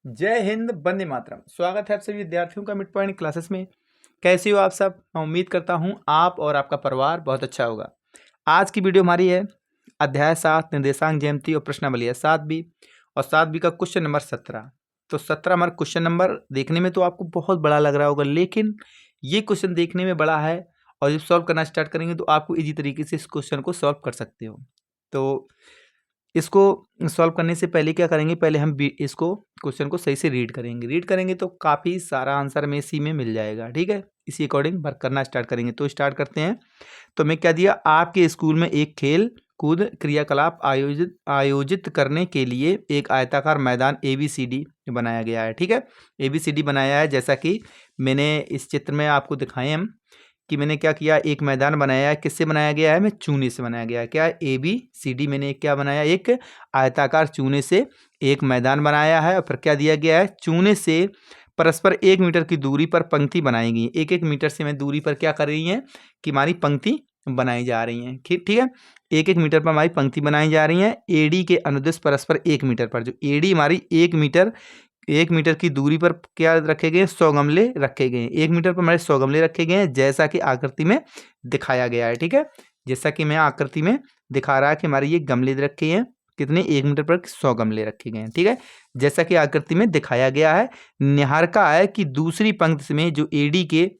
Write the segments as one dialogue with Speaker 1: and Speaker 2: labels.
Speaker 1: जय हिंद, वंदे मातरम। स्वागत है आप सभी विद्यार्थियों का मिड पॉइंट क्लासेस में। कैसे हो आप सब? मैं उम्मीद करता हूं आप और आपका परिवार बहुत अच्छा होगा। आज की वीडियो हमारी है अध्याय 7 निर्देशांक ज्यामिति और प्रश्नावली है 7B और 7B का क्वेश्चन नंबर 17। तो 17 हमारा क्वेश्चन नंबर देखने में तो आपको बहुत बड़ा लग रहा होगा, लेकिन ये क्वेश्चन देखने में बड़ा है और जब सॉल्व करना स्टार्ट करेंगे तो आपको ईजी तरीके से इस क्वेश्चन को सॉल्व कर सकते हो। तो इसको सॉल्व करने से पहले क्या करेंगे, पहले हम इसको क्वेश्चन को सही से रीड करेंगे तो काफ़ी सारा आंसर में इसी में मिल जाएगा। ठीक है, इसी अकॉर्डिंग वर्क करना स्टार्ट करेंगे। तो स्टार्ट करते हैं। तो मैं क्या दिया, आपके स्कूल में एक खेल कूद क्रियाकलाप आयोजित करने के लिए एक आयताकार मैदान ABCD बनाया गया है। ठीक है, ABCD बनाया है, जैसा कि मैंने इस चित्र में आपको दिखाए हम कि मैंने क्या किया, एक मैदान बनाया है। किससे बनाया गया है? मैं चूने से बनाया गया है। क्या है? ABCD मैंने क्या बनाया, एक आयताकार चूने से एक मैदान बनाया है। और फिर क्या दिया गया है, चूने से परस्पर 1 मीटर की दूरी पर पंक्ति बनाई गई। 1-1 मीटर से मैं दूरी पर क्या कर रही है कि हमारी पंक्ति बनाई जा रही हैं। ठीक है, 1-1 मीटर पर हमारी पंक्ति बनाई जा रही है। AD के अनुदिश परस्पर 1 मीटर पर, जो AD हमारी 1 मीटर की दूरी पर क्या रखे गए, 100 गमले रखे गए हैं। 1 मीटर पर हमारे 100 गमले रखे गए हैं, जैसा कि आकृति में दिखाया गया है। ठीक है, जैसा कि मैं आकृति में दिखा रहा है कि हमारे ये गमले रखे हैं, कितने, 1 मीटर पर 100 गमले रखे गए हैं। ठीक है, जैसा कि आकृति में दिखाया गया है। निहारका है कि दूसरी पंक्ति में जो AD के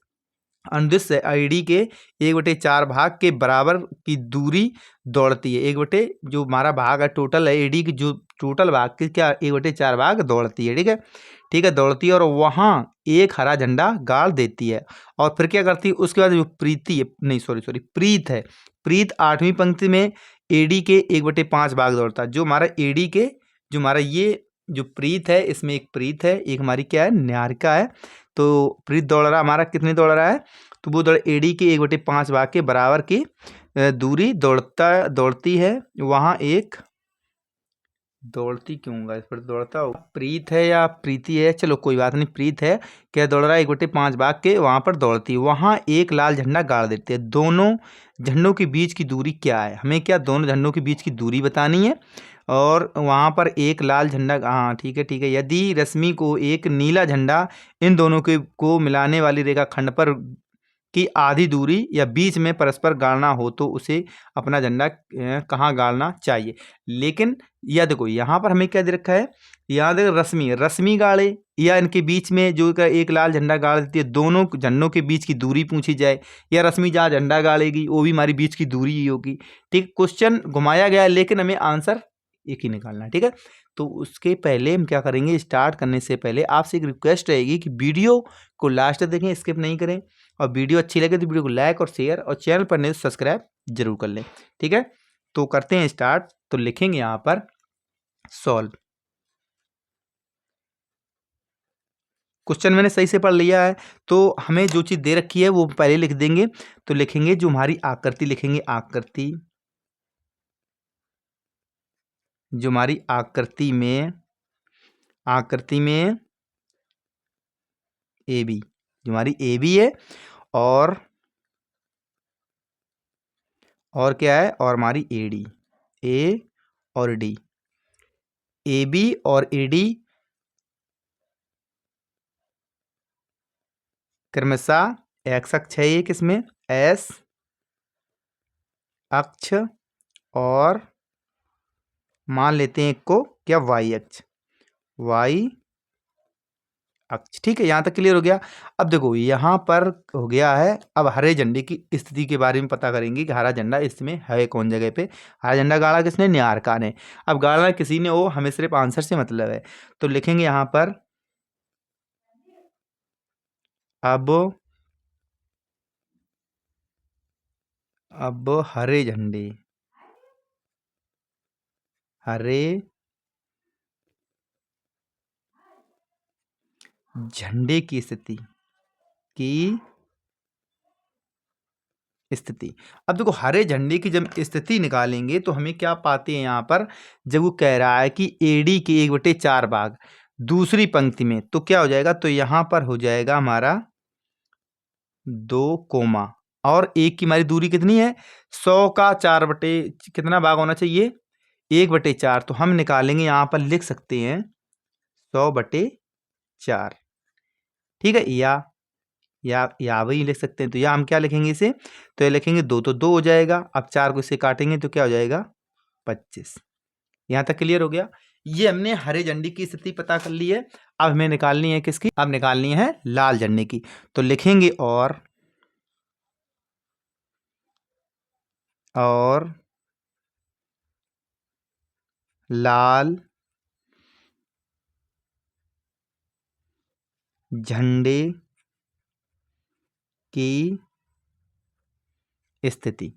Speaker 1: अनुदिश से AD के 1/4 भाग के बराबर की दूरी दौड़ती है। 1 जो हमारा भाग है टोटल है AD की, जो टोटल भाग की क्या 1/4 भाग दौड़ती है। ठीक है, ठीक है, दौड़ती है और वहाँ एक हरा झंडा गाड़ देती है। और फिर क्या करती है, उसके बाद जो प्रीति है, नहीं सॉरी प्रीत है, प्रीत 8वीं पंक्ति में AD के 1/5 भाग दौड़ता है। जो हमारा AD के, जो हमारा ये जो प्रीत है, इसमें एक प्रीत है, एक हमारी क्या है, न्यारिका है। तो प्रीत दौड़ रहा हमारा, कितने दौड़ रहा है, तो वो दौड़ AD के 1/5 भाग के बराबर की दूरी दौड़ती है। वहाँ एक दौड़ती क्यों होगा, इस पर दौड़ता हो, प्रीत है या प्रीति है, चलो कोई बात नहीं, प्रीत है। क्या दौड़ रहा है, 1/5 भाग के वहाँ पर दौड़ती है। वहाँ एक लाल झंडा गाड़ देते हैं। दोनों झंडों के बीच की दूरी क्या है, हमें क्या दोनों झंडों के बीच की दूरी बतानी है। और वहाँ पर एक लाल झंडा, हाँ ठीक है ठीक है, यदि रश्मि को एक नीला झंडा इन दोनों के को मिलाने वाली रेखाखंड पर की आधी दूरी या बीच में परस्पर गाड़ना हो तो उसे अपना झंडा कहाँ गाड़ना चाहिए। लेकिन यह देखो, यहाँ पर हमें क्या दे रखा है, यहाँ देखो रश्मि गाड़े या इनके बीच में जो एक लाल झंडा गाड़ देती है, दोनों झंडों के बीच की दूरी पूछी जाए, या रश्मि जहाँ झंडा गाड़ेगी वो भी हमारी बीच की दूरी ही होगी। ठीक, क्वेश्चन घुमाया गया है, लेकिन हमें आंसर एक ही निकालना है। ठीक है, तो उसके पहले हम क्या करेंगे, स्टार्ट करने से पहले आपसे एक रिक्वेस्ट रहेगी कि वीडियो को लास्ट तक देखें, स्किप नहीं करें। और वीडियो अच्छी लगे तो वीडियो को लाइक और शेयर, और चैनल पर नहीं तो सब्सक्राइब जरूर कर लें। ठीक है, तो करते हैं स्टार्ट। तो लिखेंगे यहाँ पर सॉल्व। क्वेश्चन मैंने सही से पढ़ लिया है, तो हमें जो चीज़ दे रखी है वो पहले लिख देंगे। तो लिखेंगे जो हमारी आकृति, लिखेंगे आकृति, जो हमारी आकृति में AB, जो हमारी AB है, और क्या है, और हमारी AD, A और D, AB और AD क्रमशः एक्स अक्ष है एक, इसमें एस अक्ष, और मान लेते हैं एक को क्या, वाई अक्ष, ठीक है, यहाँ तक क्लियर हो गया। अब देखो यहाँ पर हो गया है। अब हरे झंडे की स्थिति के बारे में पता करेंगे कि हरा झंडा इसमें है कौन जगह पे। हरा झंडा गाड़ा किसने, न्यारका ने। अब गाड़ा किसी ने, वो हमें सिर्फ आंसर से मतलब है। तो लिखेंगे यहाँ पर अब हरे झंडे की स्थिति। अब देखो हरे झंडे की जब स्थिति निकालेंगे तो हमें क्या पाते हैं यहाँ पर, जब वो कह रहा है कि AD के 1/4 भाग दूसरी पंक्ति में, तो क्या हो जाएगा, तो यहाँ पर हो जाएगा हमारा 2 कोमा, और एक की हमारी दूरी कितनी है, 100 का 4 बटे कितना भाग होना चाहिए, 1/4। तो हम निकालेंगे, यहाँ पर लिख सकते हैं 100/4, 4। ठीक है, या वही लिख सकते हैं। तो या हम क्या लिखेंगे इसे, तो ये लिखेंगे 2 तो 2 हो जाएगा। अब 4 को इससे काटेंगे तो क्या हो जाएगा 25। यहाँ तक क्लियर हो गया। ये हमने हरे झंडे की स्थिति पता कर ली है। अब हमें निकालनी है किसकी, अब निकालनी है लाल झंडे की। तो लिखेंगे और लाल झंडे की स्थिति।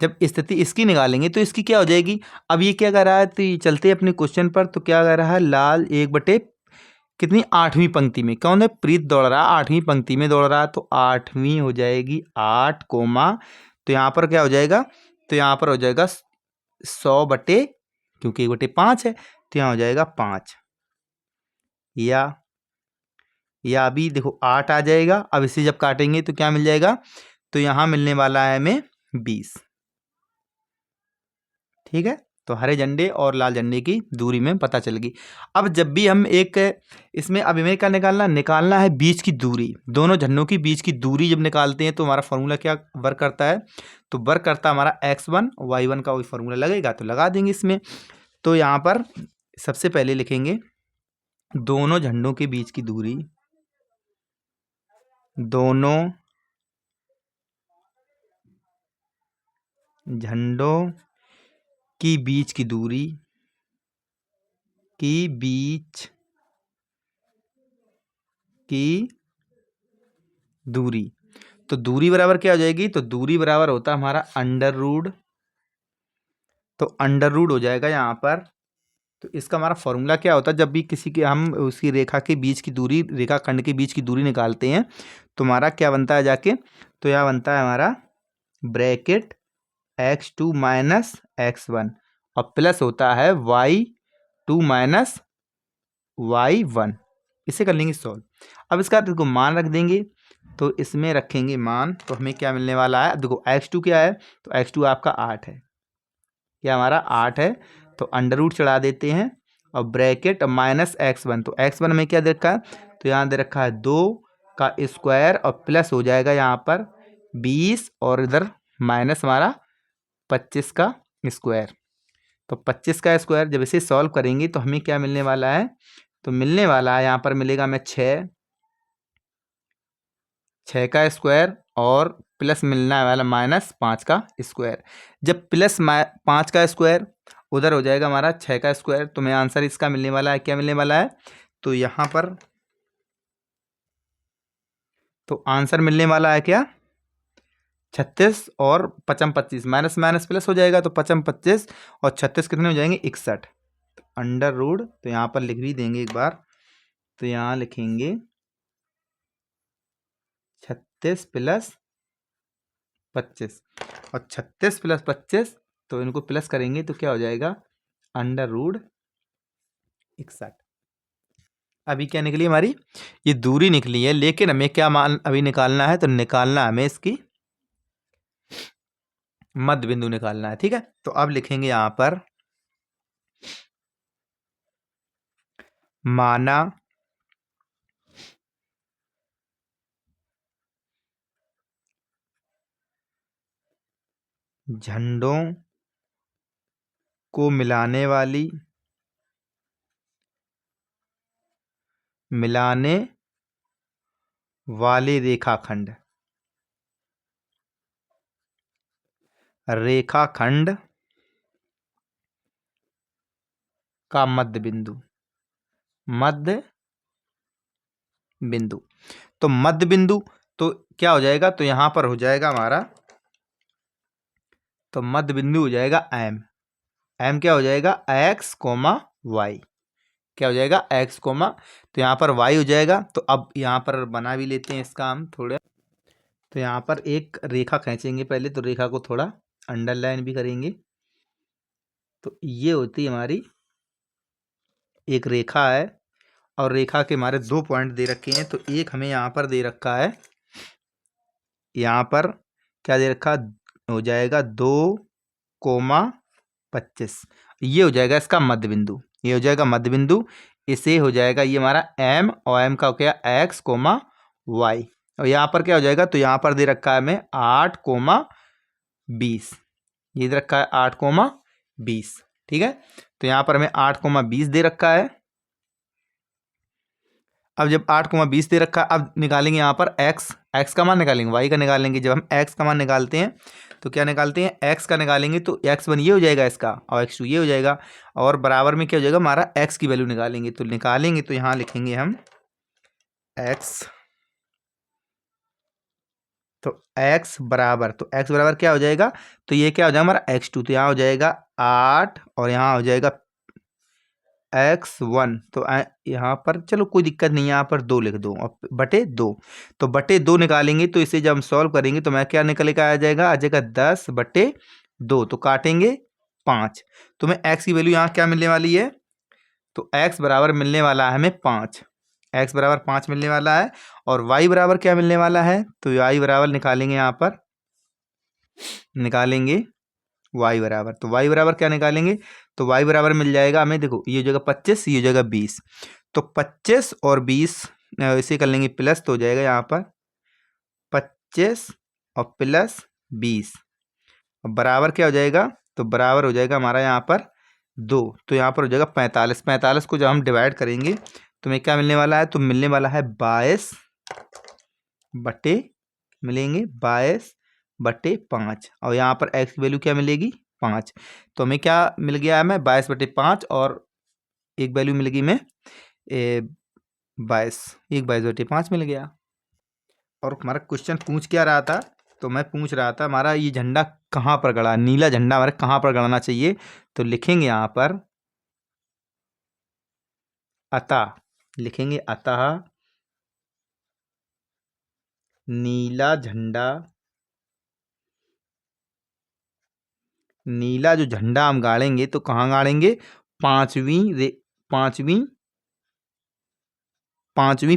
Speaker 1: जब स्थिति इसकी निकालेंगे तो इसकी क्या हो जाएगी, अब ये क्या कर रहा है, तो ये चलते हैं अपने क्वेश्चन पर। तो क्या कर रहा है, लाल 1/, कितनी 8वीं पंक्ति में, कौन है, प्रीत दौड़ रहा है 8वीं पंक्ति में दौड़ रहा है। तो 8वीं हो जाएगी 8 कोमा, तो यहाँ पर क्या हो जाएगा, तो यहाँ पर हो जाएगा 100/, क्योंकि 1/5 है, तो यहाँ हो जाएगा 5। या अभी देखो 8 आ जाएगा। अब इसे जब काटेंगे तो क्या मिल जाएगा, तो यहाँ मिलने वाला है हमें 20। ठीक है, तो हरे झंडे और लाल झंडे की दूरी में पता चल गई। अब जब भी हम एक इसमें, अब हमें क्या निकालना है बीच की दूरी। दोनों झंडों की बीच की दूरी जब निकालते हैं तो हमारा फॉर्मूला क्या वर्क करता है, तो वर्क करता है हमारा x1 y1 का वही फॉर्मूला लगेगा, तो लगा देंगे इसमें। तो यहाँ पर सबसे पहले लिखेंगे दोनों झंडों के बीच की दूरी, दोनों झंडों की बीच की दूरी, की बीच की दूरी। तो दूरी बराबर क्या हो जाएगी, तो दूरी बराबर होता है हमारा अंडर रूट। तो अंडर रूट हो जाएगा यहाँ पर। तो इसका हमारा फॉर्मूला क्या होता है, जब भी किसी के हम उसकी रेखा के बीच की दूरी, रेखा खंड के बीच की दूरी निकालते हैं तो हमारा क्या बनता है जाके, तो यह बनता है हमारा ब्रैकेट x2 माइनस x1 और प्लस होता है y2 माइनस y1। इसे कर लेंगे सॉल्व। अब इसका देखो मान रख देंगे, तो इसमें रखेंगे मान, तो हमें क्या मिलने वाला है, देखो x2 क्या है, तो x2 आपका 8 है, क्या हमारा 8 है। तो अंडर रूट चढ़ा देते हैं और ब्रैकेट माइनस x1, तो x1 में क्या दे रखा है, तो यहाँ दे रखा है 2 का स्क्वायर और प्लस हो जाएगा यहाँ पर 20 और इधर माइनस हमारा 25 का स्क्वायर। तो 25 का स्क्वायर जब इसे सॉल्व करेंगे तो हमें क्या मिलने वाला है, तो मिलने वाला है यहाँ पर मिलेगा हमें 6 का स्क्वायर और प्लस मिलने वाला माइनस 5 का स्क्वायर। जब प्लस 5 का स्क्वायर उधर हो जाएगा हमारा 6 का स्क्वायर, तो मैं आंसर इसका मिलने वाला है, क्या मिलने वाला है, तो यहाँ पर तो आंसर मिलने वाला है क्या, 36 और 55 25, माइनस माइनस प्लस हो जाएगा, तो 55 25 और 36 कितने हो जाएंगे 61। अंडर रूट, तो यहाँ पर लिख भी देंगे एक बार, तो यहाँ लिखेंगे 36 प्लस 25 और 36 प्लस 25, तो इनको प्लस करेंगे तो क्या हो जाएगा अंडर रूट 61। अभी क्या निकली हमारी, ये दूरी निकली है, लेकिन हमें क्या मान अभी निकालना है, तो निकालना हमें इसकी मध्य बिंदु निकालना है। ठीक है, तो अब लिखेंगे यहां पर माना झंडों को मिलाने वाले रेखाखंड का मध्य बिंदु। तो मध्य बिंदु तो क्या हो जाएगा, तो यहां पर हो जाएगा हमारा, तो मध्य बिंदु हो जाएगा एम क्या हो जाएगा x, y, क्या हो जाएगा x, तो यहाँ पर y हो जाएगा। तो अब यहाँ पर बना भी लेते हैं इसका हम थोड़ा, तो यहाँ पर एक रेखा खींचेंगे पहले, तो रेखा को थोड़ा अंडरलाइन भी करेंगे। तो ये होती हमारी एक रेखा है और रेखा के हमारे 2 पॉइंट दे रखे हैं। तो एक हमें यहाँ पर दे रखा है, यहाँ पर क्या दे रखा हो जाएगा 2,25, ये हो जाएगा इसका मध्य बिंदु, ये हो जाएगा मध्य बिंदु। इसे हो जाएगा ये हमारा m और m का हो गया x कोमा y। और यहाँ पर क्या हो जाएगा, तो यहाँ पर दे रखा है हमें 8,20, ये दे रखा है 8,20। ठीक है, तो यहाँ पर हमें 8,20 दे रखा है। अब जब 8,20 दे रखा है, अब निकालेंगे यहाँ पर x का मान निकालेंगे, y का निकालेंगे। जब हम x का मान निकालते हैं तो क्या निकालते हैं, x का निकालेंगे तो x1 ये हो जाएगा इसका, और x2 ये हो जाएगा, और बराबर में क्या हो जाएगा हमारा x की वैल्यू निकालेंगे। तो निकालेंगे तो यहाँ लिखेंगे हम x, तो x बराबर, तो x बराबर क्या हो जाएगा, तो ये क्या हो जाएगा हमारा x2, तो यहाँ हो जाएगा 8 और यहाँ हो जाएगा x1। तो यहाँ पर चलो कोई दिक्कत नहीं है, यहाँ पर 2 लिख दो और बटे 2। तो बटे 2 निकालेंगे तो इसे जब हम सॉल्व करेंगे तो मैं क्या निकल के आ जाएगा 10/2। तो काटेंगे 5, तो मैं x की वैल्यू यहाँ क्या मिलने वाली है, तो x बराबर मिलने वाला है हमें 5, x बराबर 5 मिलने वाला है। और y बराबर क्या मिलने वाला है, तो y बराबर निकालेंगे, यहाँ पर निकालेंगे y बराबर, तो y बराबर क्या निकालेंगे, तो y बराबर मिल जाएगा हमें, देखो ये हो जाएगा 25, ये हो जाएगा 20, तो 25 और 20 इसे कर लेंगे प्लस, तो हो जाएगा यहाँ पर 25 और प्लस 20 बराबर क्या हो जाएगा, तो बराबर हो जाएगा हमारा यहाँ पर 2, तो यहाँ पर हो जाएगा 45। 45 को जब हम डिवाइड करेंगे तो हमें क्या मिलने वाला है, तो मिलने वाला है 22 बटे, मिलेंगे 22/5, और यहाँ पर x की वैल्यू क्या मिलेगी 5। तो हमें क्या मिल गया है, हमें 22/5 और एक वैल्यू मिल गई हमें 22/5 मिल गया। और हमारा क्वेश्चन पूछ क्या रहा था, तो मैं पूछ रहा था हमारा ये झंडा कहाँ पर गड़ा, नीला झंडा हमारे कहाँ पर गड़ना चाहिए। तो लिखेंगे यहाँ पर अतः, लिखेंगे अतः नीला झंडा, नीला जो झंडा हम गाड़ेंगे तो कहाँ गाड़ेंगे, पांचवी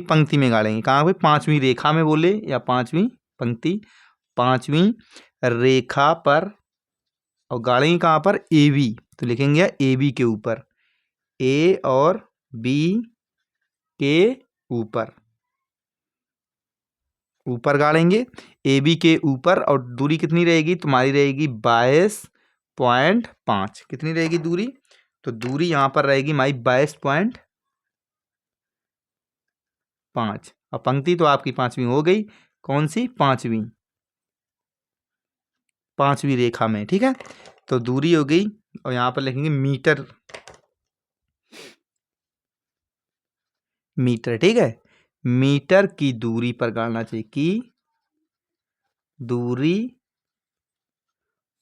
Speaker 1: पंक्ति में गाड़ेंगे। कहाँ पे, पांचवी रेखा में बोले या पांचवी पंक्ति, पांचवी रेखा पर, और गाड़ेंगे कहाँ पर, ए बी। तो लिखेंगे ए बी के ऊपर, ए और बी के ऊपर, ऊपर गाड़ेंगे ए बी के ऊपर। और दूरी कितनी रहेगी, तुम्हारी रहेगी 22.5। कितनी रहेगी दूरी, तो दूरी यहाँ पर रहेगी हमारी 22.5, और पंक्ति तो आपकी पांचवी हो गई, कौन सी, पांचवी रेखा में। ठीक है, तो दूरी हो गई, और यहाँ पर लिखेंगे मीटर, मीटर। ठीक है, मीटर की दूरी पर गाड़ना चाहिए, की दूरी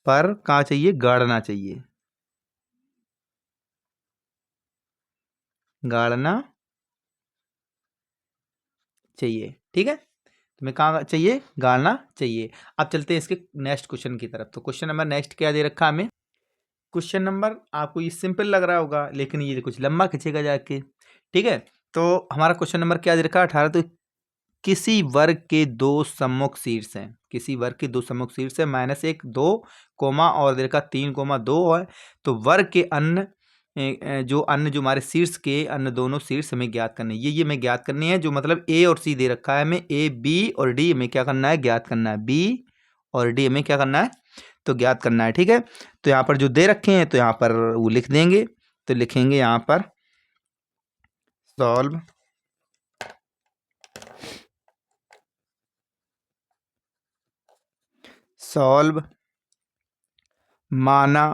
Speaker 1: पर कहाँ चाहिए, गाड़ना चाहिए, गाड़ना चाहिए। ठीक है, तुम्हें कहाँ चाहिए, गाड़ना चाहिए। अब चलते हैं इसके नेक्स्ट क्वेश्चन की तरफ। तो क्वेश्चन नंबर नेक्स्ट क्या दे रखा हमें, क्वेश्चन नंबर आपको ये सिंपल लग रहा होगा, लेकिन ये कुछ लंबा खींचेगा जाके। ठीक है, तो हमारा क्वेश्चन नंबर क्या दे रखा है, 18। तो किसी वर्ग के दो सम्मुख शीर्ष हैं, किसी वर्ग के दो सम्मुख शीर्ष है, -1 2 कोमा और दे रखा 3,2 है। तो वर्ग के अन्य जो हमारे शीर्ष के अन्य दोनों शीर्ष हमें ज्ञात करने, ये हमें ज्ञात करनी है। जो मतलब ए और सी दे रखा है हमें, ए बी और डी हमें क्या करना है, ज्ञात करना है, बी और डी हमें क्या करना है, तो ज्ञात करना है। ठीक है, तो यहाँ पर जो दे रखे हैं तो यहाँ पर वो लिख देंगे। तो लिखेंगे यहाँ पर सॉल्व माना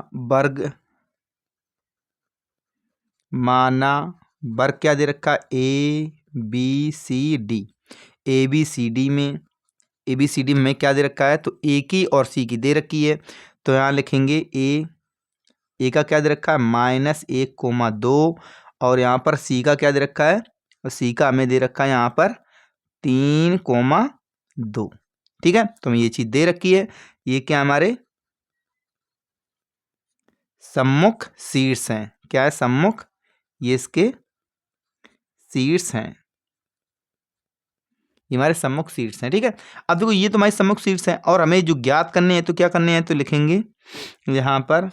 Speaker 1: वर्ग क्या दे रखा है, A B C D. A B C D में हमें क्या दे रखा है, तो ए की और सी की दे रखी है। तो यहाँ लिखेंगे ए का क्या दे रखा है, -1,2, और यहाँ पर सी का क्या दे रखा है, और सी का हमें दे रखा है यहाँ पर 3,2। ठीक है, तो हमें ये चीज़ दे रखी है। ये क्या हमारे सम्मुख शीर्ष हैं, क्या है, सम्मुख, ये इसके शीर्ष हैं, ये हमारे सम्मुख शीर्ष हैं। ठीक है, अब देखो ये तो हमारे सम्मुख शीर्ष हैं, और हमें जो ज्ञात करने हैं तो क्या करने हैं, तो लिखेंगे यहाँ पर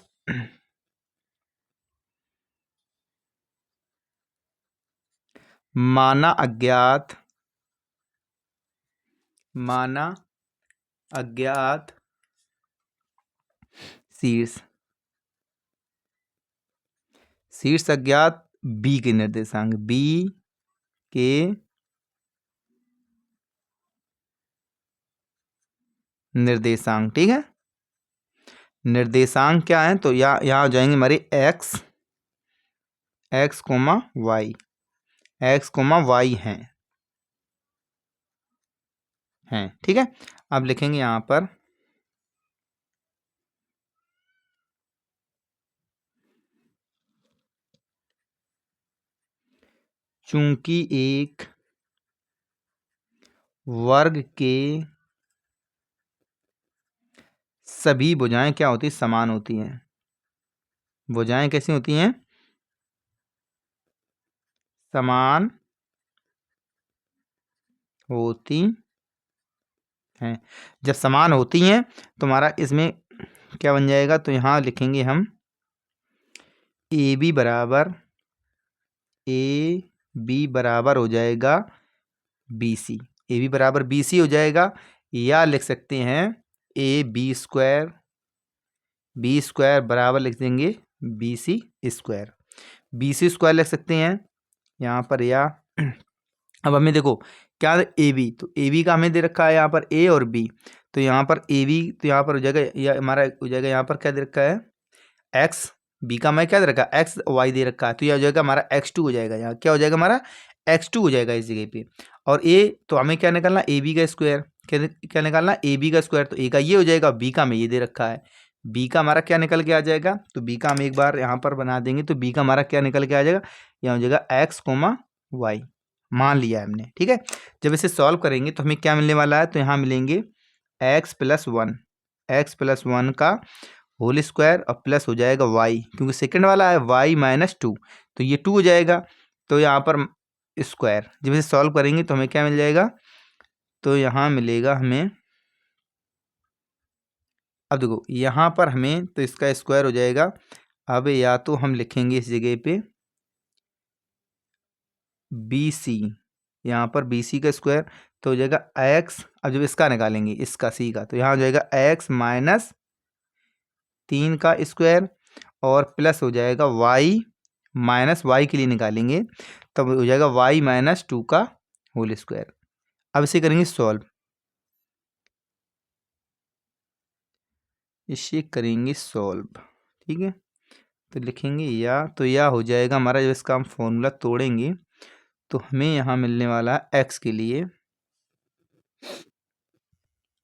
Speaker 1: माना अज्ञात शीर्ष अज्ञात बी के निर्देशांक, ठीक है। निर्देशांक क्या है, तो यहाँ हो जाएंगे हमारे एक्स कोमा वाई हैं, ठीक है। अब लिखेंगे यहाँ पर चूंकि एक वर्ग के सभी भुजाएं क्या होती, समान होती हैं। भुजाएं कैसी होती हैं, समान होती हैं। जब समान होती हैं तो हमारा इसमें क्या बन जाएगा, तो यहाँ लिखेंगे हम ए बी बराबर हो जाएगा बी सी, ए बी बराबर बी सी हो जाएगा। या लिख सकते हैं ए बी स्क्वायर बराबर लिख देंगे बी सी स्क्वायर लिख सकते हैं यहाँ पर। या अब हमें देखो क्या ए बी, तो ए बी का हमें दे रखा है यहाँ पर ए और बी, तो यहाँ पर ए बी, तो यहाँ पर हो जाएगा, या हमारा हो जाएगा यहाँ पर क्या दे रखा है एक्स, बी का हमें क्या दे रखा है एक्स, वाई दे रखा है, तो यह हो जाएगा हमारा x2 हो जाएगा। यहाँ क्या हो जाएगा हमारा x2 हो जाएगा इस जगह पे। और a तो हमें क्या निकालना, ए बी का स्क्वायर, क्या निकालना ए बी का स्क्वायर, तो a का ये हो जाएगा, b का हमें ये दे रखा है, b का हमारा क्या निकल के आ जाएगा, तो b का हम एक बार यहाँ पर बना देंगे, तो b का हमारा क्या निकल के आ जाएगा, यहाँ हो जाएगा एक्स कोमा वाई, मान लिया है हमने, ठीक है। जब इसे सॉल्व करेंगे तो हमें क्या मिलने वाला है, तो यहाँ मिलेंगे x+1 का होल स्क्वायर और प्लस हो जाएगा y, क्योंकि सेकंड वाला है y-2, तो ये 2 हो जाएगा, तो यहाँ पर स्क्वायर। जब इसे सॉल्व करेंगे तो हमें क्या मिल जाएगा, तो यहाँ मिलेगा हमें, अब देखो यहाँ पर हमें तो इसका स्क्वायर हो जाएगा। अब या तो हम लिखेंगे इस जगह पे बी सी, यहाँ पर बी सी का स्क्वायर, तो हो जाएगा x, अब जब इसका निकालेंगे इसका सी का, तो यहाँ हो जाएगा x-3 का स्क्वायर और प्लस हो जाएगा y के लिए निकालेंगे, तब हो जाएगा y-2 का होल स्क्वायर। अब इसे करेंगे सॉल्व, ठीक है। तो लिखेंगे या, तो या हो जाएगा हमारा, जब इसका हम फॉर्मूला तोड़ेंगे तो हमें यहाँ मिलने वाला है x के लिए।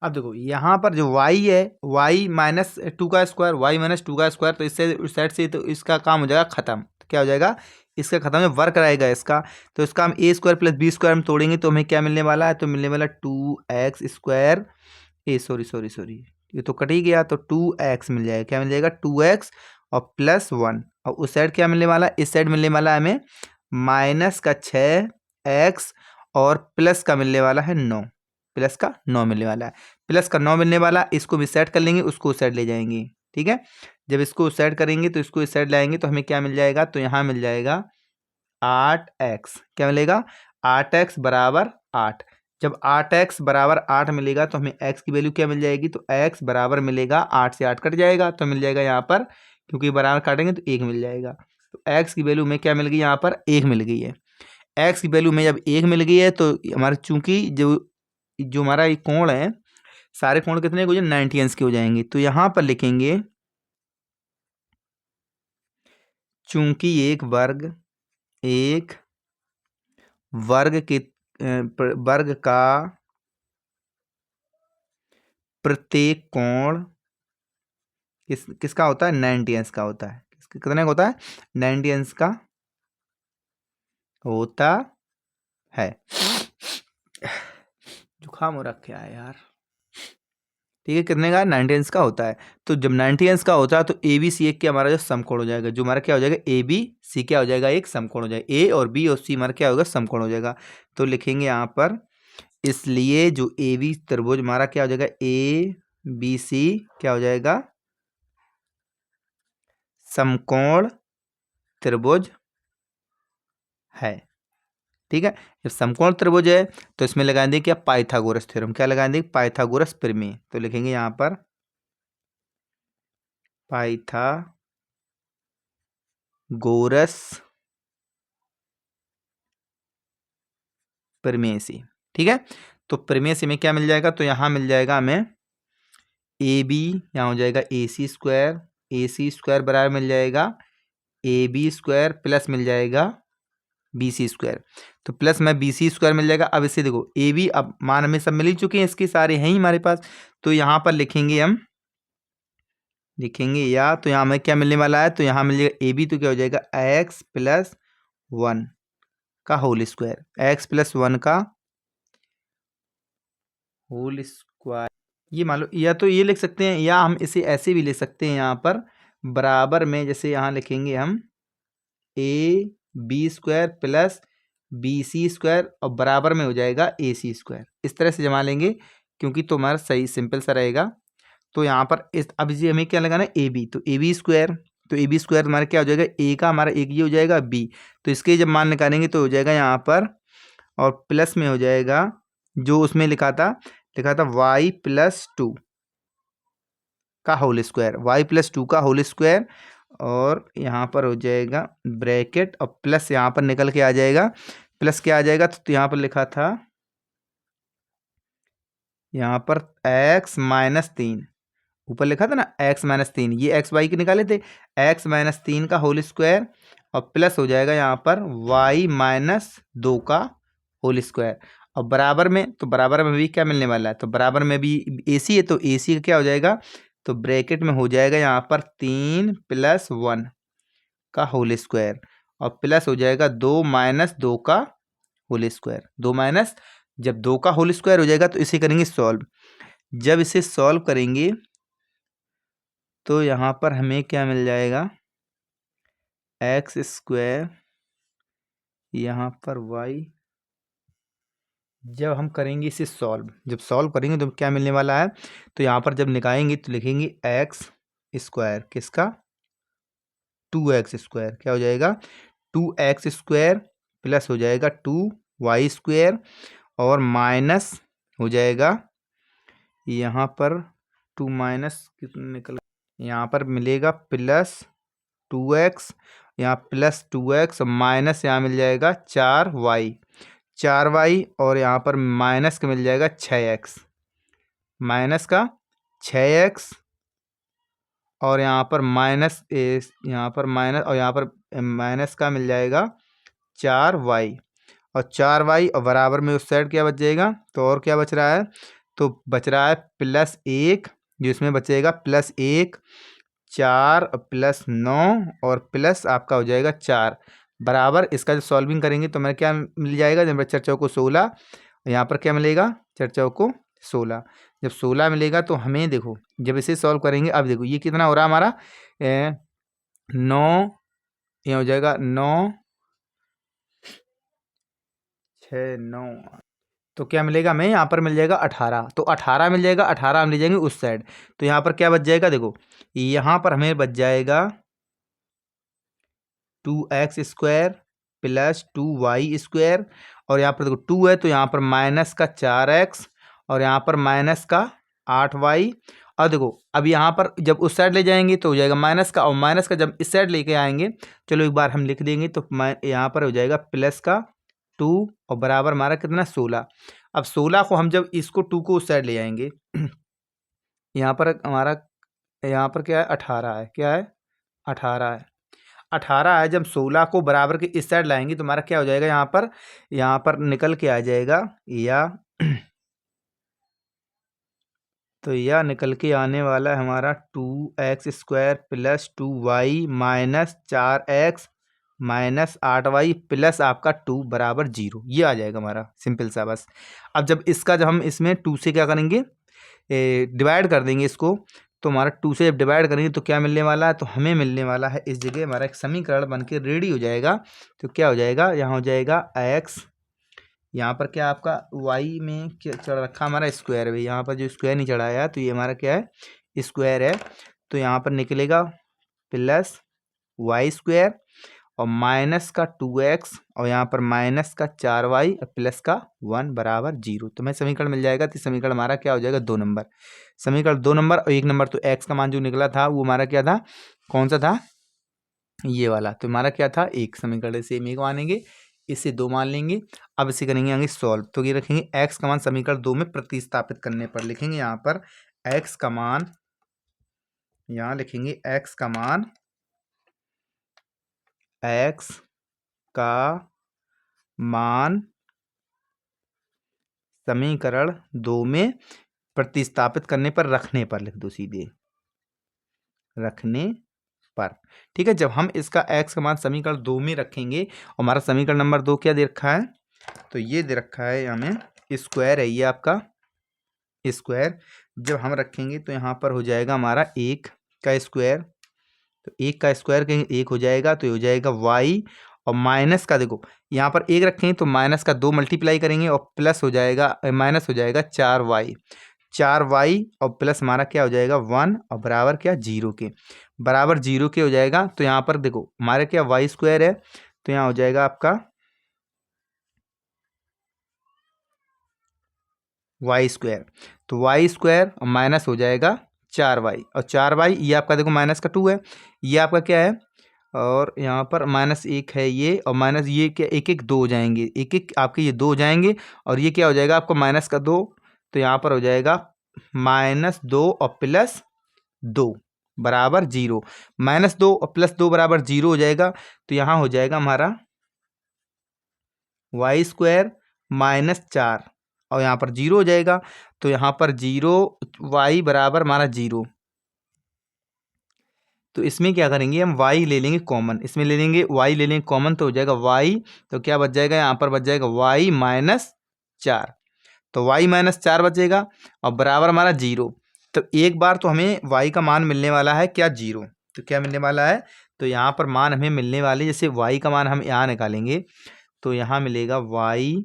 Speaker 1: अब देखो यहाँ पर जो y है y-2 का स्क्वायर, y-2 का स्क्वायर, तो इससे उस साइड से तो इसका काम हो जाएगा खत्म। तो क्या हो जाएगा, इसका खत्म है, वर्क रहेगा इसका, तो इसका हम a square plus B square हम तोड़ेंगे तो हमें क्या मिलने वाला है, तो मिलने वाला 2x स्क्वायर, सॉरी ये तो कट ही गया, तो 2x मिल जाएगा, क्या मिल जाएगा 2x और +1, और उस साइड क्या मिलने वाला है, इस साइड मिलने वाला है हमें -6x और प्लस का मिलने वाला है 9, प्लस का 9 मिलने वाला है, प्लस का 9 मिलने वाला, इसको भी सेट कर लेंगे, उसको उस साइड ले जाएंगे, ठीक है। जब इसको उस साइड करेंगे तो इसको इस साइड लाएंगे तो हमें क्या मिल जाएगा, तो यहाँ मिल जाएगा 8x, क्या मिलेगा 8x बराबर 8। जब 8x बराबर 8 मिलेगा तो हमें x की वैल्यू क्या मिल जाएगी, तो x बराबर मिलेगा 8 से 8 कट जाएगा, तो मिल जाएगा यहाँ पर, क्योंकि बराबर काटेंगे तो 1 मिल जाएगा, तो x की वैल्यू में क्या मिल गई, यहाँ पर 1 मिल गई है। x की वैल्यू में जब 1 मिल गई है तो हमारे चूंकि जो हमारा ये कोण है, सारे कोण कितने हो जाए 90 अंश के हो जाएंगे, तो यहाँ पर लिखेंगे चूंकि एक वर्ग का प्रत्येक कोण किसका होता है, 90 अंश का होता है। कितने का होता है, 90 अंश का होता है। जुकाम हो रखा है यार, ठीक है। कितने का, 90 अंश का होता है। तो जब 90 अंश का होता है तो ए बी सी एक के हमारा जो समकोण हो जाएगा, जो हमारा क्या हो जाएगा ए बी सी क्या हो जाएगा, एक समकोण हो जाएगा, ए और बी और सी हमारा क्या होगा, समकोण हो जाएगा। तो लिखेंगे यहाँ पर, इसलिए जो ए बी त्रिभुज हमारा क्या हो जाएगा, ए बी सी क्या हो जाएगा, समकोण त्रिभुज है, ठीक है। जब समकोण त्रिभुज है तो इसमें लगाएंगे क्या, पाइथागोरस थ्योरम। क्या लगाएंगे, पाइथागोरस प्रमेय। तो लिखेंगे यहाँ पर पाइथागोरस प्रमेय से। ठीक है, तो प्रमेय से में क्या मिल जाएगा, तो यहाँ मिल जाएगा हमें ए बी, यहाँ हो जाएगा ए सी स्क्वायर बराबर मिल जाएगा ए बी स्क्वायर प्लस मिल जाएगा बी सी स्क्वायर। तो प्लस में बी सी स्क्वायर मिल जाएगा। अब इसे देखो ए बी, अब मान हमें सब मिल ही चुके हैं, इसके सारे हैं ही हमारे पास। तो यहाँ पर लिखेंगे हम, लिखेंगे या, तो यहाँ हमें क्या मिलने वाला है, तो यहाँ मिल जाएगा ए बी, तो क्या हो जाएगा एक्स प्लस वन का whole square, X plus one का होल स्क्वायर। ये मान लो, या तो ये लिख सकते हैं, या हम इसे ऐसे भी लिख सकते हैं यहाँ पर बराबर में, जैसे यहाँ लिखेंगे हम A B square plus B C square और बराबर में हो जाएगा ए सी स्क्वायर। इस तरह से जमा लेंगे क्योंकि तुम्हारा सही सिंपल सा रहेगा। तो यहाँ पर इस, अब जी हमें क्या लगाना है, ए बी, तो ए बी स्क्वायर, तो ए बी स्क्वायर हमारा क्या हो जाएगा, ए का हमारा एक ये हो जाएगा बी, तो इसके जब मान निकालेंगे तो हो जाएगा यहाँ पर, और प्लस में हो जाएगा जो उसमें लिखा था वाई प्लस टू का whole square, Y plus two का होल स्क्वायर, और यहाँ पर हो जाएगा ब्रैकेट और प्लस यहाँ पर निकल के आ जाएगा, प्लस क्या आ जाएगा, तो यहाँ पर लिखा था यहाँ पर x माइनस तीन, ऊपर लिखा था ना x माइनस तीन, ये एक्स वाई के निकाले थे, x माइनस तीन का होल स्क्वायर और प्लस हो जाएगा यहाँ पर y माइनस दो का होल स्क्वायर, और बराबर में, तो बराबर में भी क्या मिलने वाला है, तो बराबर में भी ए सी है, तो ए सी का क्या हो जाएगा, तो ब्रैकेट में हो जाएगा यहाँ पर तीन प्लस वन का होल स्क्वायर और प्लस हो जाएगा दो माइनस दो का होल स्क्वायर, दो माइनस, जब दो का होल स्क्वायर हो जाएगा तो इसे करेंगे सॉल्व। जब इसे सॉल्व करेंगे तो यहाँ पर हमें क्या मिल जाएगा, एक्स स्क्वायर, यहाँ पर वाई, जब हम करेंगे इसे सॉल्व, जब सॉल्व करेंगे तो क्या मिलने वाला है, तो यहाँ पर जब निकालेंगे तो लिखेंगे एक्स स्क्वायर, किसका, टू एक्स स्क्वायर, क्या हो जाएगा, टू एक्स स्क्वायर प्लस हो जाएगा टू वाई स्क्वायर और माइनस हो जाएगा यहाँ पर टू माइनस कितना निकल, यहाँ पर मिलेगा प्लस टू एक्स, यहाँ प्लस टू एक्स माइनस यहाँ मिल जाएगा चार वाई और यहाँ पर माइनस का मिल जाएगा छः एक्स, माइनस का छः एक्स और यहाँ पर माइनस, यहाँ पर माइनस और यहाँ पर माइनस का मिल जाएगा चार वाई और चार वाई और बराबर में उस साइड क्या बच जाएगा, तो और क्या बच रहा है, तो बच रहा है प्लस एक, जो इसमें बचेगा प्लस एक, चार प्लस नौ और प्लस आपका हो जाएगा चार, बराबर इसका जो सॉल्विंग करेंगे तो हमें क्या मिल जाएगा, जब चार चौको 16, यहाँ पर क्या मिलेगा, चार चौको 16, जब 16 मिलेगा तो हमें देखो जब इसे सॉल्व करेंगे, अब देखो ये कितना हो रहा है हमारा, 9, ये हो जाएगा 9 6 9, तो क्या मिलेगा हमें, यहाँ पर मिल जाएगा 18, तो 18 मिल जाएगा, 18 हम ले जाएंगे उस साइड, तो यहाँ पर क्या बच जाएगा, देखो यहाँ पर हमें बच जाएगा two X square plus two Y square और यहाँ पर देखो टू है तो यहाँ पर माइनस का चार एक्स और यहाँ पर माइनस का आठ वाई, और देखो अब यहाँ पर जब उस साइड ले जाएंगे तो हो जाएगा माइनस का, और माइनस का जब इस साइड लेके आएंगे, चलो एक बार हम लिख देंगे, तो यहाँ पर हो जाएगा प्लस का टू और बराबर हमारा कितना 16। अब 16 को हम जब इसको टू को उस साइड ले जाएंगे यहाँ पर हमारा, यहाँ पर क्या है 18 है, क्या है 18 है, 18 है, जब 16 को बराबर के इस साइड लाएंगे तो हमारा क्या हो जाएगा, यहाँ पर निकल के आ जाएगा या तो यह निकल के आने वाला है हमारा two X square plus two Y minus चार एक्स माइनस आठ वाई प्लस आपका टू बराबर जीरो, ये आ जाएगा हमारा सिंपल सा बस। अब जब इसका जब हम इसमें टू से क्या करेंगे, डिवाइड कर देंगे इसको, तो हमारा टू से जब डिवाइड करेंगे तो क्या मिलने वाला है, तो हमें मिलने वाला है इस जगह हमारा एक समीकरण बन के रेडी हो जाएगा। तो क्या हो जाएगा, यहाँ हो जाएगा एक्स, यहाँ पर क्या आपका वाई में क्या चढ़ रखा हमारा स्क्वायर है, यहाँ पर जो स्क्वायर नहीं चढ़ाया तो ये हमारा क्या है स्क्वायर है, तो यहाँ पर निकलेगा प्लस वाई स्क्वायर और माइनस का 2x और यहाँ पर माइनस का 4y और प्लस का 1 बराबर 0। तो हमें समीकरण मिल जाएगा। तो समीकरण हमारा क्या हो जाएगा, 2 नंबर। समीकरण 2 नंबर और 1 नंबर, तो x का मान जो निकला था वो हमारा क्या था, कौन सा था, ये वाला। तो हमारा क्या था, एक समीकरण से हम एक मानेंगे, इसे 2 मान लेंगे। अब इसे करेंगे आगे सॉल्व। तो ये रखेंगे x का मान समीकरण 2 में प्रतिस्थापित करने पर लिखेंगे यहाँ पर x का मान, यहाँ लिखेंगे x का मान, x का मान समीकरण 2 में प्रतिस्थापित करने पर, रखने पर लिख दो सीधे, रखने पर। ठीक है, जब हम इसका x का मान समीकरण 2 में रखेंगे, और हमारा समीकरण नंबर 2 क्या दे रखा है, तो ये दे रखा है हमें स्क्वायर है, ये आपका स्क्वायर। जब हम रखेंगे तो यहाँ पर हो जाएगा हमारा 1 का स्क्वायर। तो 1 का स्क्वायर कहेंगे 1 हो जाएगा, तो ये हो जाएगा y, और माइनस का देखो यहाँ पर 1 रखेंगे तो माइनस का 2 मल्टीप्लाई करेंगे और प्लस हो जाएगा, माइनस हो जाएगा 4y। 4y और प्लस हमारा क्या हो जाएगा 1 और बराबर क्या 0 के, बराबर 0 के हो जाएगा। तो यहाँ पर देखो हमारे क्या वाई स्क्वायर है, तो यहाँ हो जाएगा आपका वाई स्क्वायर। तो वाई स्क्वायर और माइनस हो जाएगा 4y, और 4y ये आपका देखो माइनस का 2 है, ये आपका क्या है, और यहाँ पर माइनस 1 है ये, और माइनस ये क्या, एक एक 2 हो जाएंगे, एक एक आपके ये 2 हो जाएंगे, और ये क्या हो जाएगा आपको माइनस का 2। तो यहाँ पर हो जाएगा -2 और +2 बराबर 0। -2 और +2 बराबर 0 हो जाएगा। तो यहाँ हो जाएगा हमारा वाई स्क्वायर -4 और यहाँ पर 0 हो जाएगा। तो यहाँ पर 0 y बराबर हमारा 0। तो इसमें क्या करेंगे हम, y ले लेंगे कॉमन, इसमें ले लेंगे y ले लेंगे कॉमन, तो हो जाएगा y, तो क्या बच जाएगा यहाँ पर बच जाएगा y -4। तो y -4 बचेगा और बराबर हमारा 0। तो एक बार तो हमें y का मान मिलने वाला है क्या, 0। तो क्या मिलने वाला है, तो यहाँ पर मान हमें मिलने वाले, जैसे y का मान हम यहाँ निकालेंगे तो यहाँ मिलेगा y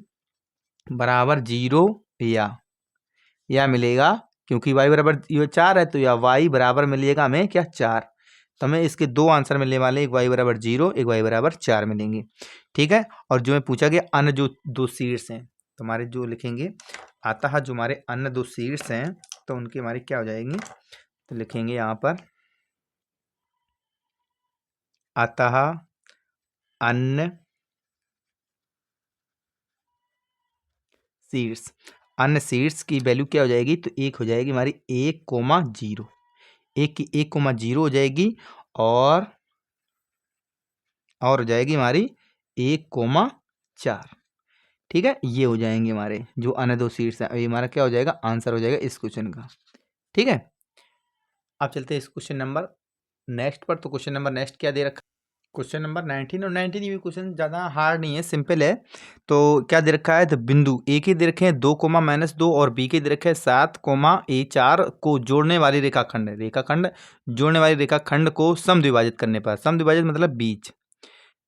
Speaker 1: बराबर 0 या मिलेगा, क्योंकि y बराबर ये 4 है, तो या y बराबर मिलेगा हमें क्या 4। तो हमें इसके दो आंसर मिलने वाले, एक y बराबर 0, एक y बराबर 4 मिलेंगे। ठीक है, और जो मैं पूछा गया अन्य जो 2 सीड्स हैं, तो हमारे जो लिखेंगे अतः जो हमारे अन्य 2 सीड्स हैं, तो उनकी हमारी क्या हो जाएंगी, तो लिखेंगे यहाँ पर अतः अन्य सीड्स, अन्य सीड्स की वैल्यू क्या हो जाएगी, तो एक हो जाएगी हमारी 1,0, 1 की 1,0 हो जाएगी, और हो जाएगी हमारी 1,4। ठीक है, ये हो जाएंगे हमारे जो अन्य 2 सीड्स हैं। ये हमारा क्या हो जाएगा, आंसर हो जाएगा इस क्वेश्चन का। ठीक है, अब चलते हैं इस क्वेश्चन नंबर नेक्स्ट पर। तो क्वेश्चन नंबर नेक्स्ट क्या दे रखा, क्वेश्चन नंबर 19, और 19 ये भी क्वेश्चन ज़्यादा हार्ड नहीं है, सिंपल है। तो क्या दे रखा है, तो बिंदु ए के दे रखे हैं 2, -2 और बी के दे रखे हैं 7, A4 को जोड़ने वाली रेखाखंड है, रेखाखंड जोड़ने वाली रेखाखंड को समद्विभाजित करने पर, समद्विभाजित मतलब बीच,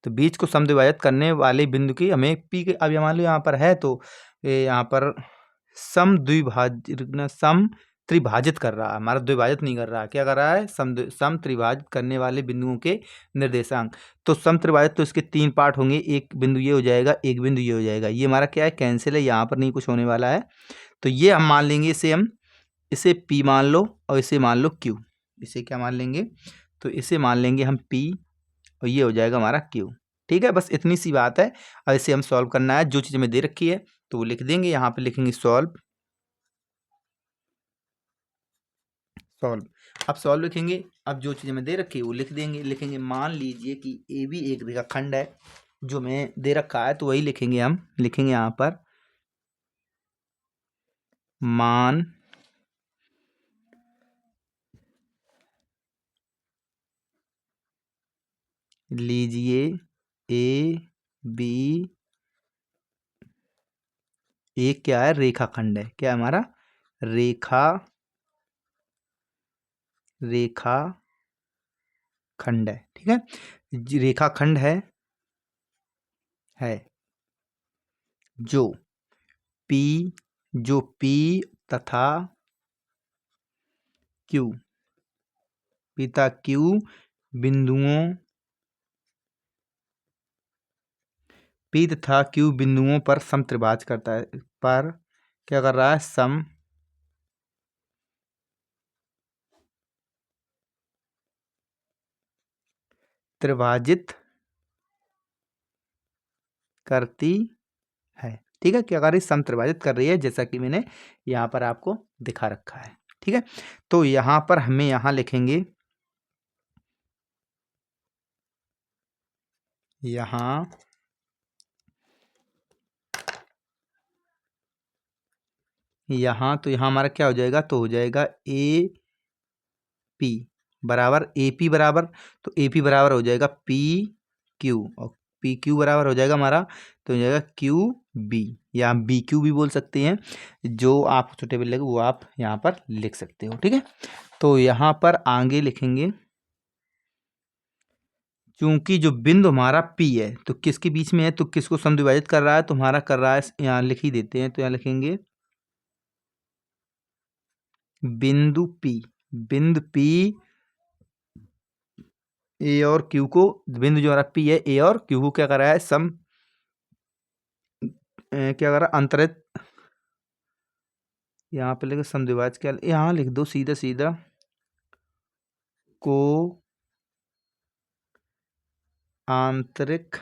Speaker 1: तो बीच को समद्विभाजित करने वाले बिंदु की हमें पी के, अब मान लो यहाँ पर है, तो ये यहाँ पर सम त्रिभाजित कर रहा है, हमारा द्विभाजित नहीं कर रहा है, क्या कर रहा है, सम त्रिभाजित करने वाले बिंदुओं के निर्देशांक। तो सम त्रिभाजित तो इसके 3 पार्ट होंगे, एक बिंदु ये हो जाएगा, एक बिंदु ये हो जाएगा, ये हमारा क्या है, कैंसिल है, यहाँ पर नहीं कुछ होने वाला है। तो ये हम मान लेंगे, इसे P मान लो और इसे मान लो Q, इसे क्या मान लेंगे, तो इसे मान लेंगे हम P और ये हो जाएगा हमारा Q। ठीक है, बस इतनी सी बात है। और इसे हम सॉल्व करना है, जो चीज़ हमें दे रखी है तो वो लिख देंगे, यहाँ पे लिखेंगे सॉल्व। अब सॉल्व लिखेंगे, अब जो चीज़ हमें दे रखी है वो लिख देंगे, लिखेंगे मान लीजिए कि ए भी एक रेखाखंड है, जो हमें दे रखा है तो वही लिखेंगे, हम लिखेंगे यहाँ पर मान लीजिए ए बी एक क्या है, रेखाखंड है, क्या है हमारा, रेखाखंड है। ठीक है, रेखाखंड है जो P तथा Q पिता Q बिंदुओं पी तथा क्यू बिंदुओं पर समत्रिभाज करता है, पर क्या कर रहा है, सम त्रिभाजित करती है। ठीक है, क्या कर रही है, समत्रिभाजित कर रही है, जैसा कि मैंने यहाँ पर आपको दिखा रखा है। ठीक है, तो यहाँ पर हमें यहाँ लिखेंगे, यहाँ तो यहाँ हमारा क्या हो जाएगा, तो हो जाएगा ए पी बराबर, ए पी बराबर, तो ए पी बराबर हो जाएगा पी क्यू, और पी क्यू बराबर हो जाएगा हमारा, तो हो जाएगा क्यू बी, या बी क्यू भी बोल सकते हैं, जो आप सुटेबल लगे वो आप यहाँ पर लिख सकते हो। ठीक है, तो यहाँ पर आगे लिखेंगे, चूंकि जो बिंदु हमारा पी है तो किसके बीच में है, तो किसको समद्विभाजित कर रहा है, तो हमारा कर रहा है, यहाँ लिख ही देते हैं, तो यहाँ लिखेंगे बिंदु पी ए और क्यू को, बिंदु जो हमारा पी है ए और क्यू को क्या कर रहा है, क्या कर रहा है, अंतरित, यहाँ पे लिखे समद्विभाज, क्या यहाँ लिख दो सीधा सीधा, को आंतरिक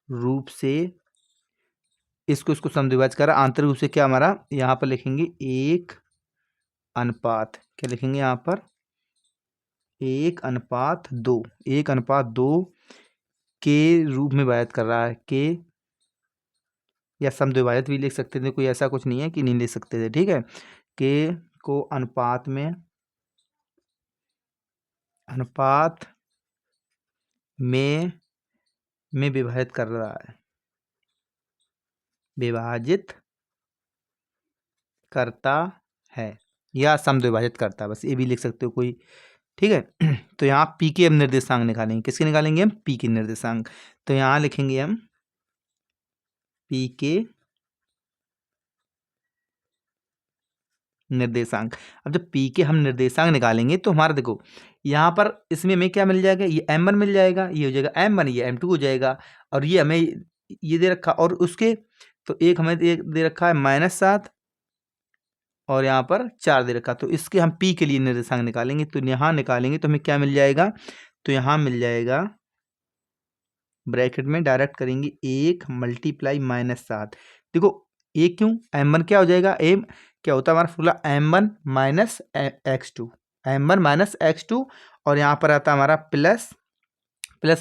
Speaker 1: रूप से इसको समद्विभाज कर रहा है, आंतरिक रूप से, क्या हमारा यहाँ पर लिखेंगे एक अनुपात, क्या लिखेंगे यहाँ पर, 1:2, 1:2 के रूप में विभाजित कर रहा है, के, या समद्विभाजित भी लिख सकते थे, कोई ऐसा कुछ नहीं है कि नहीं लिख सकते थे। ठीक है, के को अनुपात में विभाजित कर रहा है, विभाजित करता है, या समद्विभाजित करता है, बस ये भी लिख सकते हो कोई। ठीक है, तो यहाँ पी के हम निर्देशांक निकालेंगे, किसके निकालेंगे हम, पी के निर्देशांक, तो यहाँ लिखेंगे हम पी के निर्देशांक। अब जब पी के हम निर्देशांक निकालेंगे तो हमारा देखो यहाँ पर इसमें हमें क्या मिल जाएगा, ये m1 मिल जाएगा, ये हो जाएगा m1, ये m2 हो जाएगा, और ये हमें ये दे रखा, और उसके तो एक हमें दे रखा है -7, और यहाँ पर 4 दे रखा, तो इसके हम पी के लिए निर्देशांक निकालेंगे, तो यहाँ निकालेंगे तो हमें क्या मिल जाएगा, तो यहाँ मिल जाएगा, ब्रैकेट में डायरेक्ट करेंगे 1 × -7, देखो एक क्यों, m1 क्या हो जाएगा, एम क्या होता है हमारा फॉर्मूला, m1 - x2, और यहाँ पर आता है हमारा प्लस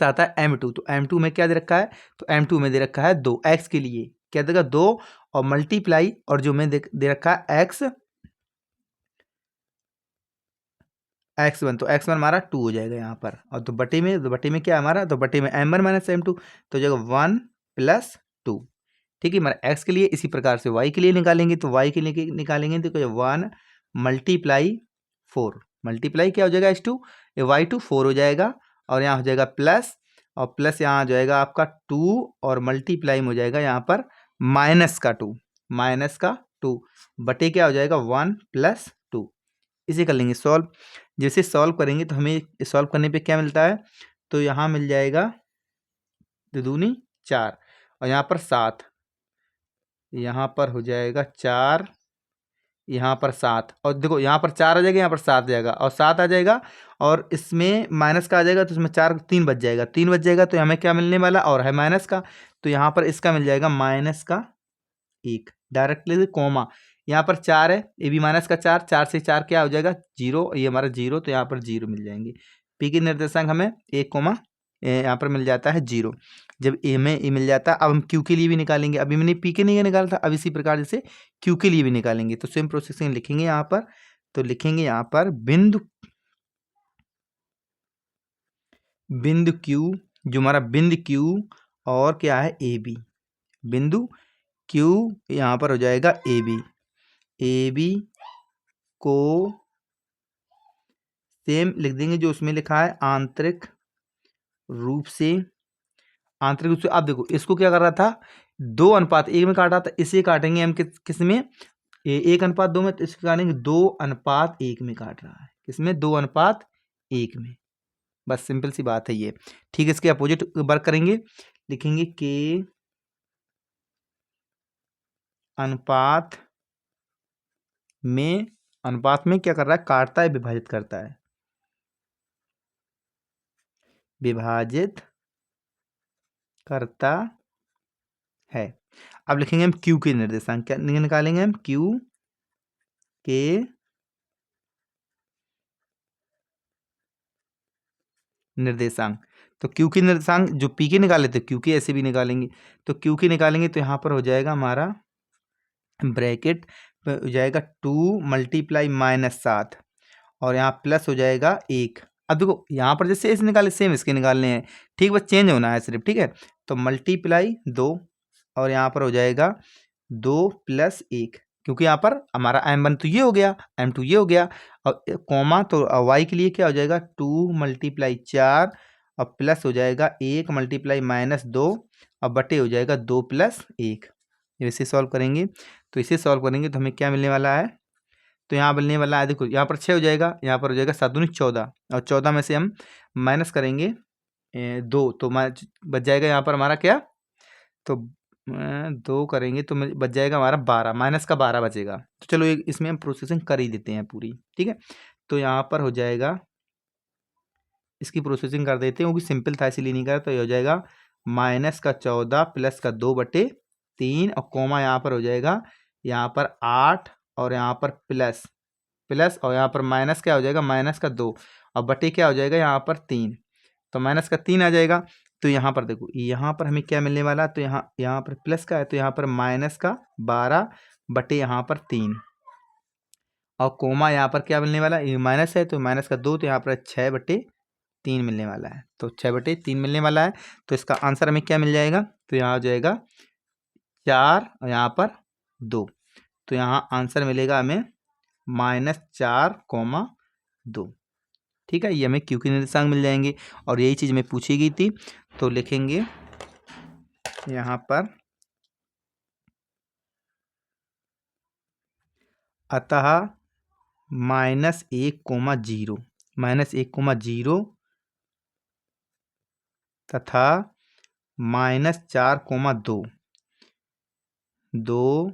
Speaker 1: आता है m2, तो m2 में क्या दे रखा है, तो m2 में दे रखा है 2, x के लिए क्या देगा 2, और मल्टीप्लाई, और जो में दे रखा है x1, तो x1 हमारा 2 हो जाएगा यहाँ पर, और तो बटे में क्या है हमारा, तो बटे में m1 - m2, तो हो जाएगा 1 + 2। ठीक है, हमारा x के लिए, इसी प्रकार से y के लिए निकालेंगे, तो y के लिए निकालेंगे तो 1 × 4, मल्टीप्लाई क्या हो जाएगा x2, ये y2 4 हो जाएगा, और यहाँ हो जाएगा प्लस, और प्लस यहाँ आ जाएगा आपका 2, और मल्टीप्लाई में हो जाएगा यहाँ पर -2 बटे क्या हो जाएगा 1 + 2। इसे कर लेंगे सॉल्व, जैसे सॉल्व करेंगे तो हमें सॉल्व करने पे क्या मिलता है, तो यहाँ मिल जाएगा 2 दूनी 4, और यहाँ पर 7, यहाँ पर हो जाएगा 4, यहाँ पर 7, और देखो यहाँ पर 4 आ जाएगा, यहाँ पर 7 आ जाएगा, और 7 आ जाएगा, और इसमें माइनस का आ जाएगा, तो इसमें 4 3 बच जाएगा, 3 बच जाएगा, तो हमें क्या मिलने वाला, और है माइनस का, तो यहाँ पर इसका मिल जाएगा -1, डायरेक्टली कॉमा, यहाँ पर 4 है, ये भी -4, 4 से 4 क्या हो जाएगा 0, ये हमारा 0, तो यहाँ पर 0 मिल जाएंगे। पी के निर्देशांक हमें 1, यहाँ पर मिल जाता है 0, जब ए में ए मिल जाता है। अब हम क्यू के लिए भी निकालेंगे, अभी मैंने पी के नहीं निकाला था, अब इसी प्रकार जैसे क्यू के लिए भी निकालेंगे, तो सेम प्रोसेसिंग लिखेंगे यहाँ पर, तो लिखेंगे यहाँ पर बिंदु क्यू, जो हमारा बिंदु क्यू और क्या है ए बी, बिंदु क्यू यहाँ पर हो जाएगा ए बी को सेम लिख देंगे जो उसमें लिखा है आंतरिक रूप से, आप देखो इसको क्या कर रहा था 2:1 में काट रहा था, इसे काटेंगे हम किस में 1:2 में, तो इसको काटेंगे 2:1 में काट रहा है, किसमें 2:1 में, बस सिंपल सी बात है ये। ठीक है, इसके अपोजिट वर्क करेंगे, लिखेंगे के अनुपात में, अनुपात में क्या कर रहा है, काटता है, विभाजित करता है, विभाजित करता है। अब लिखेंगे हम क्यू के निर्देशांक, क्या निकालेंगे हम, क्यू के निर्देशांक। तो क्यू के निर्देशांक जो पी के निकाले थे, क्यू के ऐसे भी निकालेंगे। तो क्यू के निकालेंगे तो यहाँ पर हो जाएगा हमारा ब्रैकेट पे हो जाएगा 2 मल्टीप्लाई -7 और यहाँ प्लस हो जाएगा 1। अब देखो यहाँ पर जैसे ऐसे निकाले सेम इसके निकालने हैं, ठीक, बस चेंज होना है सिर्फ, ठीक है। तो मल्टीप्लाई 2 और यहाँ पर हो जाएगा 2 + 1, क्योंकि यहाँ पर हमारा m1 तो ये हो गया, m2 ये हो गया, और कॉमा तो y के लिए क्या हो जाएगा 2 × 4 और प्लस हो जाएगा 1 × -2 और बटे हो जाएगा 2 + 1। इसे सॉल्व करेंगे, तो इसे सॉल्व करेंगे तो हमें क्या मिलने वाला है, तो यहाँ मिलने वाला है, देखो यहाँ पर 6 हो जाएगा, यहाँ पर हो जाएगा 7 दूनी 14 और 14 में से हम माइनस करेंगे 2 तो बच जाएगा यहाँ पर हमारा क्या, तो 2 करेंगे तो बच जाएगा हमारा 12, माइनस का 12 बचेगा। तो चलो इसमें हम प्रोसेसिंग कर ही देते हैं पूरी, ठीक है। तो यहाँ पर हो जाएगा, इसकी प्रोसेसिंग कर देते हैं क्योंकि सिंपल था इसीलिए नहीं करा। तो ये हो जाएगा -14 प्लस का 2/3 और कॉमा यहाँ पर हो जाएगा, यहाँ पर 8 और यहाँ पर प्लस प्लस और यहाँ पर माइनस क्या हो जाएगा, -2 और बटे क्या हो जाएगा यहाँ पर 3, तो -3 आ जाएगा। तो यहाँ पर देखो, यहाँ पर हमें क्या मिलने वाला, तो यहाँ पर प्लस का है तो यहाँ पर -12 बटे यहाँ पर 3 और कोमा यहाँ पर क्या मिलने वाला, ये माइनस है तो -2 तो यहाँ पर 6/3 मिलने वाला है, तो 6/3 मिलने वाला है। तो इसका आंसर हमें क्या मिल जाएगा, तो यहाँ हो जाएगा 4 और यहाँ पर 2, तो यहाँ आंसर मिलेगा हमें -4,2। ठीक है, ये हमें क्यू के निर्देशांक मिल जाएंगे और यही चीज़ हमें पूछी गई थी। तो लिखेंगे यहाँ पर अतः -1,0 तथा -4,2 दो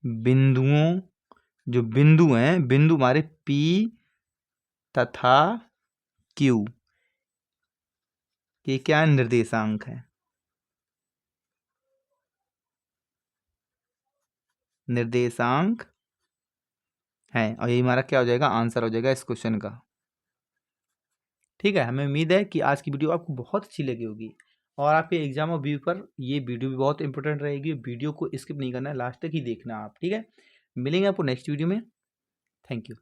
Speaker 1: बिंदुओं, जो बिंदु हैं, बिंदु हमारे P तथा Q के क्या निर्देशांक है, निर्देशांक है, और यही हमारा क्या हो जाएगा, आंसर हो जाएगा इस क्वेश्चन का। ठीक है, हमें उम्मीद है कि आज की वीडियो आपको बहुत अच्छी लगी होगी और आपके एग्जाम और व्यू पर ये वीडियो भी बहुत इंपॉर्टेंट रहेगी। वीडियो को स्किप नहीं करना है, लास्ट तक ही देखना आप, ठीक है। मिलेंगे आपको नेक्स्ट वीडियो में। Thank you.